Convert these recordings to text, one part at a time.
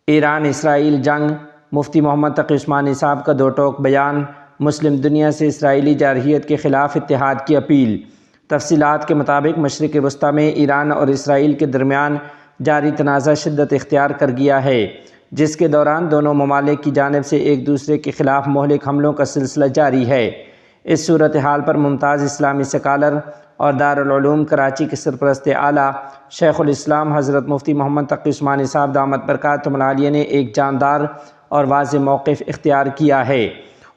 ایران اسرائیل جنگ، مفتی محمد تقی عثمانی صاحب کا دو ٹوک بیان، مسلم دنیا سے اسرائیلی جارحیت کے خلاف اتحاد کی اپیل۔ تفصیلات کے مطابق مشرق وسطیٰ میں ایران اور اسرائیل کے درمیان جاری تنازع شدت اختیار کر گیا ہے، جس کے دوران دونوں ممالک کی جانب سے ایک دوسرے کے خلاف مہلک حملوں کا سلسلہ جاری ہے۔ اس صورتحال پر ممتاز اسلامی سکالر اور دارالعلوم کراچی کے سرپرست اعلیٰ شیخ الاسلام حضرت مفتی محمد تقی عثمانی صاحب دامت برکاتہم العالیہ نے ایک جاندار اور واضح موقف اختیار کیا ہے۔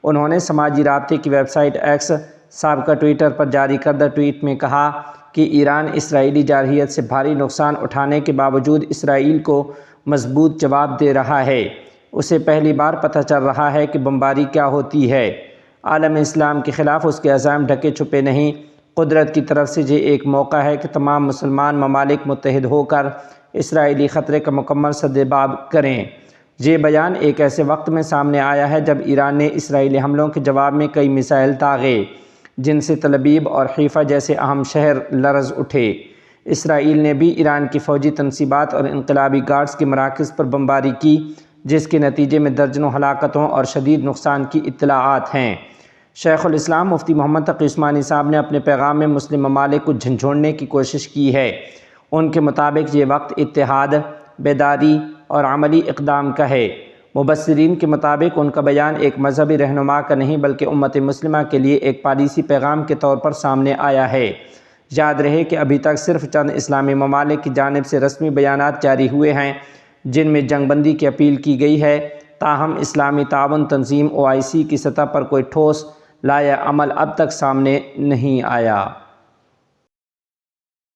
انہوں نے سماجی رابطے کی ویب سائٹ ایکس سابقہ ٹویٹر پر جاری کردہ ٹویٹ میں کہا کہ ایران اسرائیلی جارحیت سے بھاری نقصان اٹھانے کے باوجود اسرائیل کو مضبوط جواب دے رہا ہے۔ اسے پہلی بار پتہ چل رہا ہے کہ بمباری کیا ہوتی ہے۔ عالم اسلام کے خلاف اس کے عزائم ڈھکے چھپے نہیں۔ قدرت کی طرف سے یہ ایک موقع ہے کہ تمام مسلمان ممالک متحد ہو کر اسرائیلی خطرے کا مکمل سدباب کریں۔ یہ بیان ایک ایسے وقت میں سامنے آیا ہے جب ایران نے اسرائیلی حملوں کے جواب میں کئی میزائل داغے، جن سے تل ابیب اور حیفا جیسے اہم شہر لرز اٹھے۔ اسرائیل نے بھی ایران کی فوجی تنصیبات اور انقلابی گارڈز کے مراکز پر بمباری کی، جس کے نتیجے میں درجنوں ہلاکتوں اور شدید نقصان کی اطلاعات ہیں۔ شیخ الاسلام مفتی محمد تقی عثمانی صاحب نے اپنے پیغام میں مسلم ممالک کو جھنجھوڑنے کی کوشش کی ہے۔ ان کے مطابق یہ وقت اتحاد، بیداری اور عملی اقدام کا ہے۔ مبصرین کے مطابق ان کا بیان ایک مذہبی رہنما کا نہیں بلکہ امت مسلمہ کے لیے ایک پالیسی پیغام کے طور پر سامنے آیا ہے۔ یاد رہے کہ ابھی تک صرف چند اسلامی ممالک کی جانب سے رسمی بیانات جاری ہوئے ہیں جن میں جنگ بندی کی اپیل کی گئی ہے، تاہم اسلامی تعاون تنظیم OIC کی سطح پر کوئی ٹھوس لائحہ عمل اب تک سامنے نہیں آیا۔